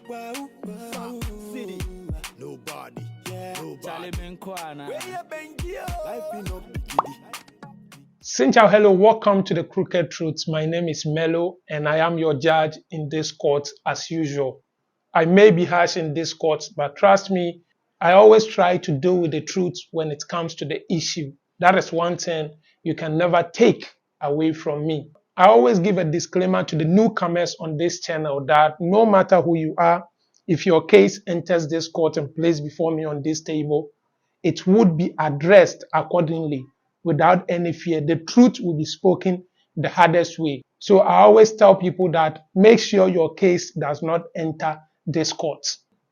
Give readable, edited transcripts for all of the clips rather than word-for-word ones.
Wow, wow. City. Nobody. Yeah. Nobody. Where you been, yo? Life in up bikini. Ciao, hello, welcome to the Crooked Truth. My name is Melo and I am your judge in this court as usual. I may be harsh in this court, but trust me, I always try to deal with the truth when it comes to the issue. That is one thing you can never take away from me. I always give a disclaimer to the newcomers on this channel that no matter who you are, if your case enters this court and placed before me on this table, it would be addressed accordingly without any fear. The truth will be spoken the hardest way. So I always tell people that make sure your case does not enter this court.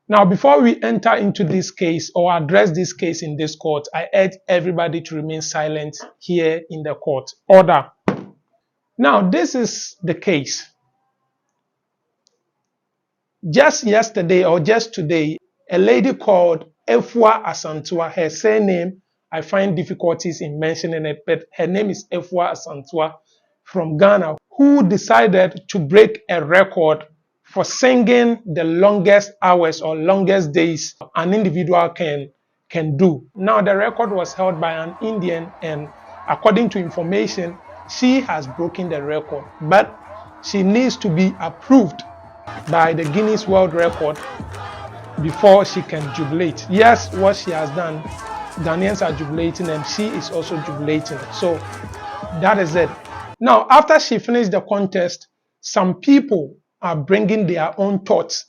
Now, before we enter into this case or address this case in this court, I urge everybody to remain silent here in the court. Order. Now, this is the case. Just yesterday or just today, a lady called Afua Asantewaa, her surname, I find difficulties in mentioning it, but her name is Afua Asantewaa from Ghana, who decided to break a record for singing the longest hours or longest days an individual can do. Now, the record was held by an Indian, and according to information, she has broken the record, but she needs to be approved by the Guinness World Record before she can jubilate. Yes, what she has done, Ghanaians are jubilating and she is also jubilating. So that is it. Now, after she finished the contest, some people are bringing their own thoughts.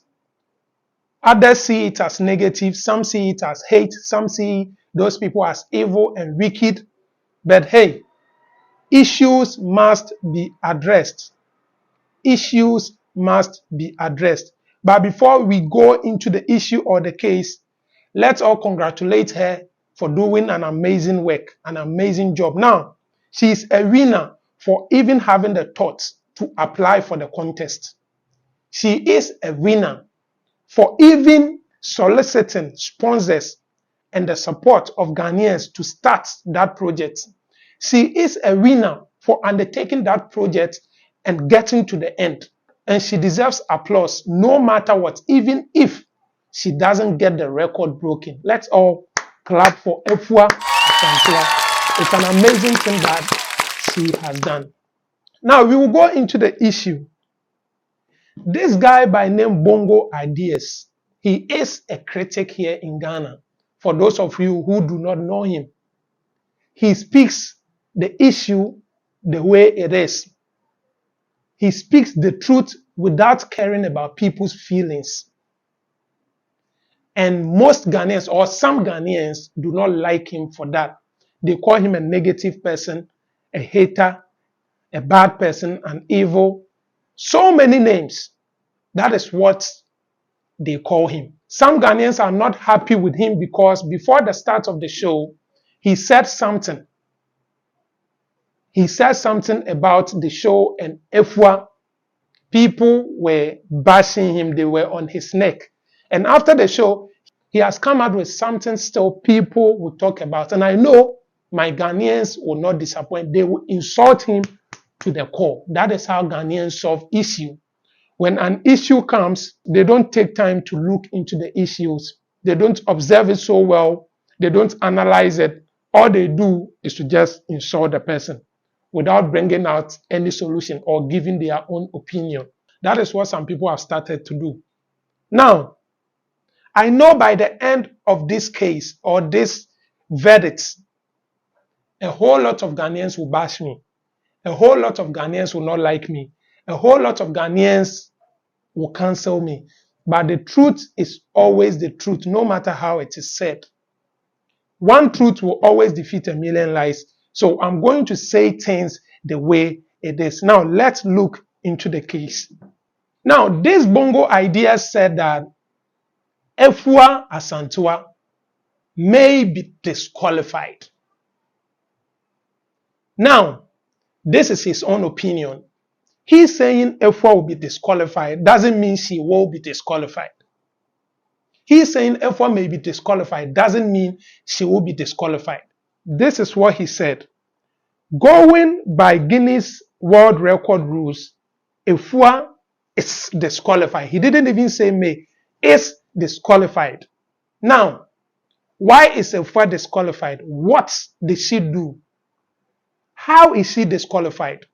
Others see it as negative, some see it as hate, some see those people as evil and wicked. But hey, issues must be addressed. Issues must be addressed. But before we go into the issue or the case, let's all congratulate her for doing an amazing work, an amazing job. Now, she is a winner for even having the thought to apply for the contest. She is a winner for even soliciting sponsors and the support of Ghanaians to start that project. She is a winner for undertaking that project and getting to the end. And she deserves applause no matter what, even if she doesn't get the record broken. Let's all clap for Afua Asantewaa. It's an amazing thing that she has done. Now we will go into the issue. This guy by name Bongo Ideas, he is a critic here in Ghana. For those of you who do not know him, he speaks the issue the way it is. He speaks the truth without caring about people's feelings. And most Ghanaians or some Ghanaians do not like him for that. They call him a negative person, a hater, a bad person, an evil. So many names. That is what they call him. Some Ghanaians are not happy with him because before the start of the show, he said something. He said something about the show and Afua. People were bashing him. They were on his neck. And after the show, he has come out with something still people will talk about. And I know my Ghanaians will not disappoint. They will insult him to the core. That is how Ghanaians solve issue. When an issue comes, they don't take time to look into the issues. They don't observe it so well. They don't analyze it. All they do is to just insult the person without bringing out any solution or giving their own opinion. That is what some people have started to do. Now, I know by the end of this case or this verdict, a whole lot of Ghanaians will bash me. A whole lot of Ghanaians will not like me. A whole lot of Ghanaians will cancel me. But the truth is always the truth, no matter how it is said. One truth will always defeat a million lies. So I'm going to say things the way it is. Now, let's look into the case. Now, this Bongo idea said that Afua Asantewaa may be disqualified. Now, this is his own opinion. He's saying Afua will be disqualified. Doesn't mean she will be disqualified. He's saying Afua may be disqualified. Doesn't mean she will be disqualified. This is what he said. Going by Guinness World Record rules, Afua is disqualified. He didn't even say may. is disqualified. Now, why is Afua disqualified? What did she do? How is she disqualified?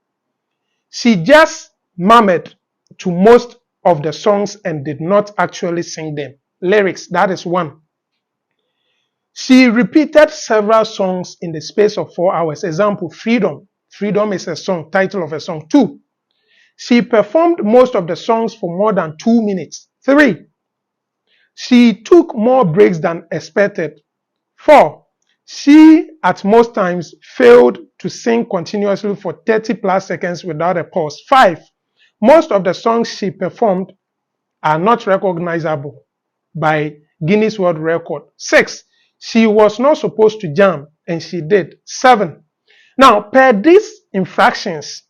She just murmured to most of the songs and did not actually sing them. Lyrics, that is one. She repeated several songs in the space of 4 hours. Example, Freedom. Freedom is a song, title of a song. 2. She performed most of the songs for more than 2 minutes. 3. She took more breaks than expected. 4. She, at most times, failed to sing continuously for 30 plus seconds without a pause. 5. Most of the songs she performed are not recognizable by Guinness World Record. 6. She was not supposed to jam, and she did. 7. Now, per these infractions,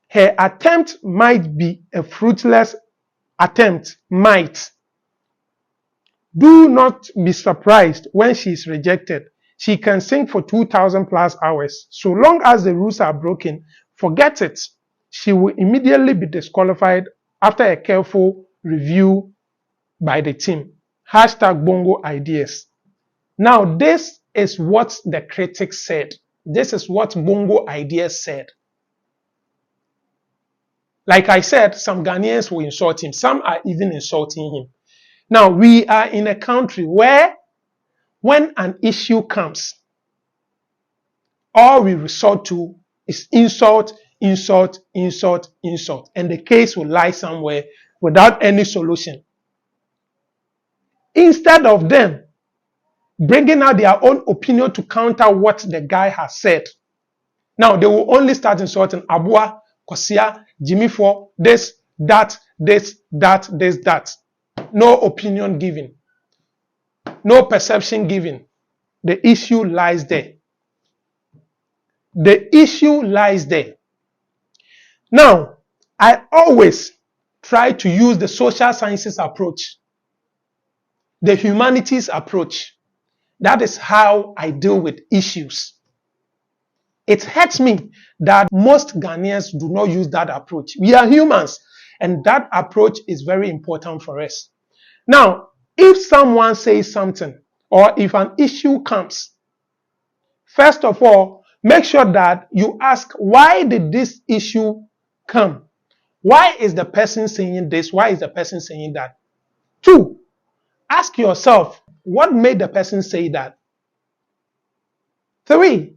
her attempt might be a fruitless attempt. Might. Do not be surprised when she is rejected. She can sing for 2,000 plus hours. So long as the rules are broken, forget it. She will immediately be disqualified after a careful review by the team. Hashtag Bongo Ideas. Now, this is what the critics said. This is what Bongo Ideas said. Like I said, some Ghanaians will insult him. Some are even insulting him. Now, we are in a country where when an issue comes, all we resort to is insult, insult, insult, insult. And the case will lie somewhere without any solution. Instead of them bringing out their own opinion to counter what the guy has said, now they will only start insulting Abua, Kosia, Jimmy for this, that, this, that, this, that. No opinion given. No perception given. The issue lies there. The issue lies there. Now, I always try to use the social sciences approach, the humanities approach. That is how I deal with issues. It hurts me that most Ghanaians do not use that approach. We are humans, and that approach is very important for us. Now, if someone says something, or if an issue comes, first of all, make sure that you ask, why did this issue come? Why is the person saying this? Why is the person saying that? 2, ask yourself, what made the person say that? 3,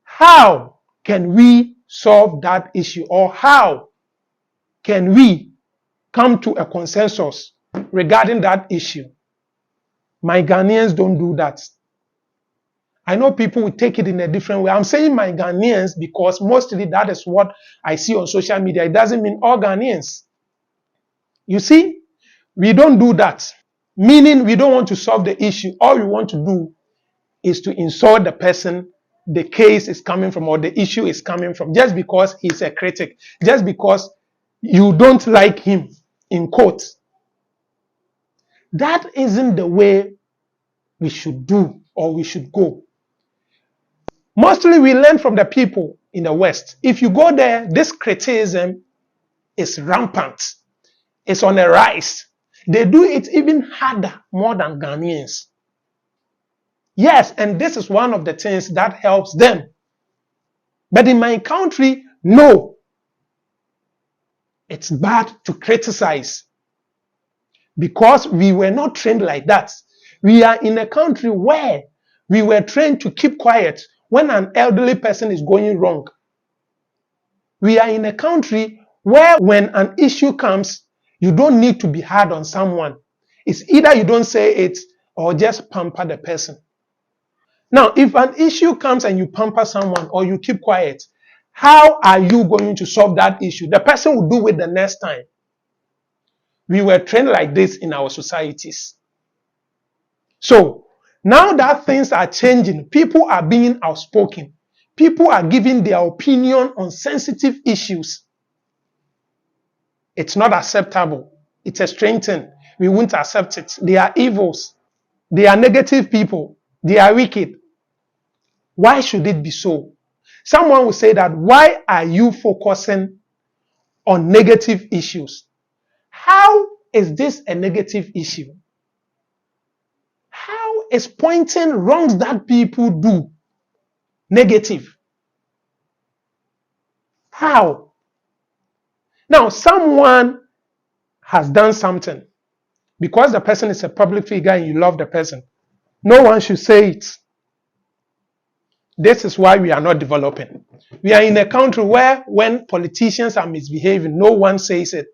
how can we solve that issue? Or how can we come to a consensus regarding that issue? My Ghanaians don't do that. I know people will take it in a different way. I'm saying my Ghanaians because mostly that is what I see on social media. It doesn't mean all Ghanaians. You see, we don't do that. Meaning we don't want to solve the issue. All we want to do is to insult the person the case is coming from or the issue is coming from, just because he's a critic, just because you don't like him, in quotes. That isn't the way we should do or we should go. Mostly we learn from the people in the West. If you go there, this criticism is rampant. It's on the rise. They do it even harder, more than Ghanaians. Yes, and this is one of the things that helps them. But in my country, no. It's bad to criticize because we were not trained like that. We are in a country where we were trained to keep quiet when an elderly person is going wrong. We are in a country where when an issue comes, you don't need to be hard on someone. It's either you don't say it or just pamper the person. Now, if an issue comes and you pamper someone or you keep quiet, how are you going to solve that issue? The person will do it the next time. We were trained like this in our societies. So, now that things are changing, people are being outspoken. People are giving their opinion on sensitive issues. It's not acceptable. It's a strange thing. We won't accept it. They are evils. They are negative people. They are wicked. Why should it be so? Someone will say that, why are you focusing on negative issues? How is this a negative issue? How is pointing wrongs that people do negative? How? Now, someone has done something. Because the person is a public figure and you love the person, no one should say it. This is why we are not developing. We are in a country where when politicians are misbehaving, no one says it.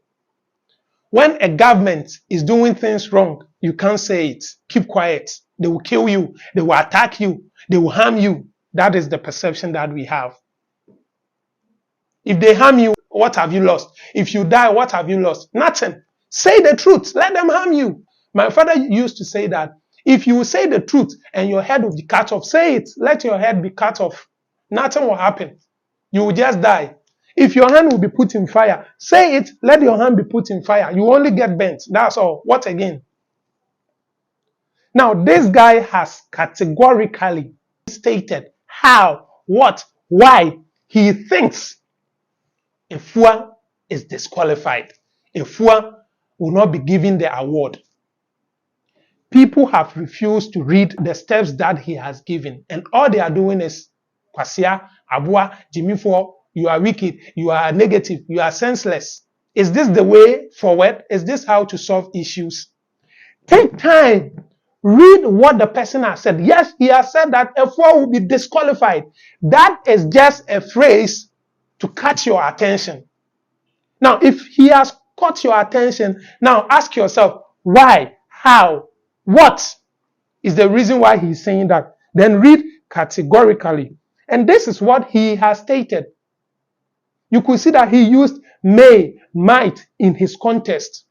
When a government is doing things wrong, you can't say it. Keep quiet. They will kill you. They will attack you. They will harm you. That is the perception that we have. If they harm you, what have you lost? If you die, what have you lost? Nothing. Say the truth. Let them harm you. My father used to say that if you say the truth and your head will be cut off, say it. Let your head be cut off. Nothing will happen. You will just die. If your hand will be put in fire, say it. Let your hand be put in fire. You only get burnt. That's all. What again? Now, this guy has categorically stated how, what, why he thinks Afua is disqualified. Afua will not be given the award. People have refused to read the steps that he has given, and all they are doing is Kwasia, Abua, Jimifo, you are wicked, you are negative, you are senseless. Is this the way forward? Is this how to solve issues? Take time. Read what the person has said. Yes, he has said that Afua will be disqualified. That is just a phrase to catch your attention. Now, if he has caught your attention, now ask yourself, why, how, what is the reason why he's saying that? Then read categorically. And this is what he has stated. You could see that he used may, might in his context.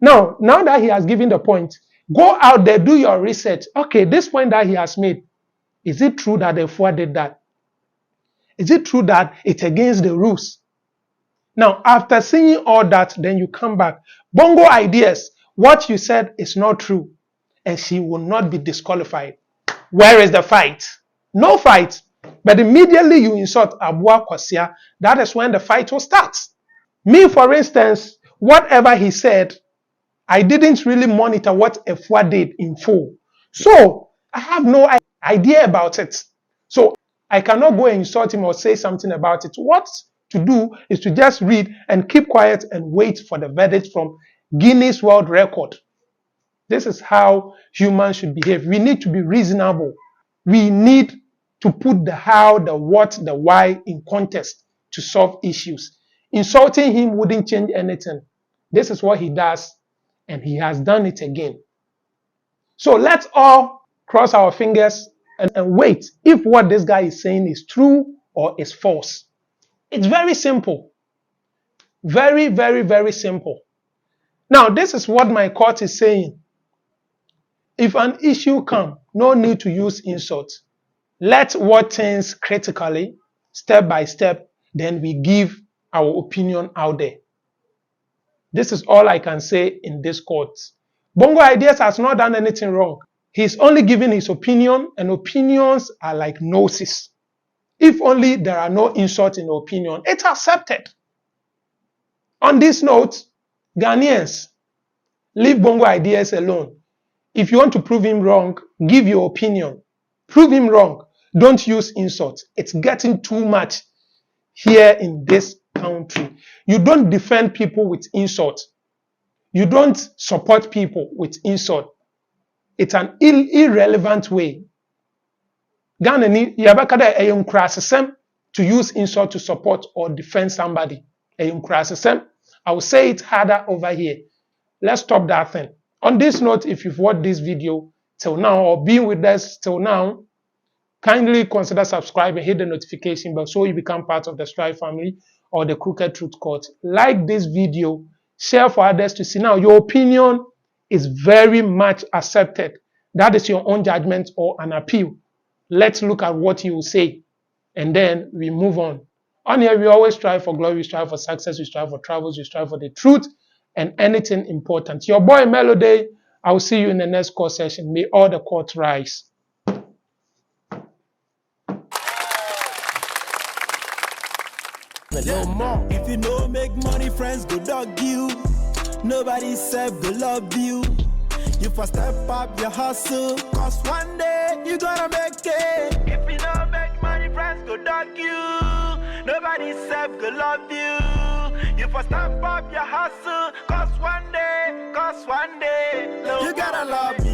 Now that he has given the point, go out there, do your research. Okay, this point that he has made, is it true that Afua did that? Is it true that it's against the rules? Now, after seeing all that, then you come back. Bongo ideas, what you said is not true, and she will not be disqualified. Where is the fight? No fight. But immediately you insult Abua Kwasia, that is when the fight will start. Me, for instance, whatever he said, I didn't really monitor what Afua did in full. So, I have no idea about it. So, I cannot go and insult him or say something about it. What to do is to just read and keep quiet and wait for the verdict from Guinness World Record. This is how humans should behave. We need to be reasonable. We need to put the how, the what, the why in context to solve issues. Insulting him wouldn't change anything. This is what he does, and he has done it again. So let's all cross our fingers and wait if what this guy is saying is true or is false. It's very simple. Very, very, very simple. Now, this is what my court is saying. If an issue comes, no need to use insult. Let's watch things critically, step by step, then we give our opinion out there. This is all I can say in this court. Bongo Ideas has not done anything wrong. He's only giving his opinion, and opinions are like noses. If only there are no insults in opinion, it's accepted. On this note, Ghanaians, leave Bongo Ideas alone. If you want to prove him wrong, give your opinion. Prove him wrong. Don't use insults. It's getting too much here in this country. You don't defend people with insults. You don't support people with insult. It's an irrelevant way. Ghana ni yabakada eyumkrasesem to use insult to support or defend somebody. Eyumkrasesem. I will say it harder over here. Let's stop that thing. On this note, if you've watched this video till now or been with us till now, kindly consider subscribing, hit the notification bell so you become part of the Strive family or the Crooked Truth Court. Like this video, share for others to see. Now, your opinion is very much accepted. That is your own judgment or an appeal. Let's look at what you will say, and then we move on. On here, we always strive for glory, we strive for success, we strive for travels, we strive for the truth, and anything important. Your boy Melody, I will see you in the next court session. May all the court rise. No more. If you know make money, friends go dog you. Nobody said go love you. You first step up your hustle, cause one day you gonna make it. If you don't make money, friends go dog you. Nobody said go love you. You first step up your hustle, cause one day, you gotta love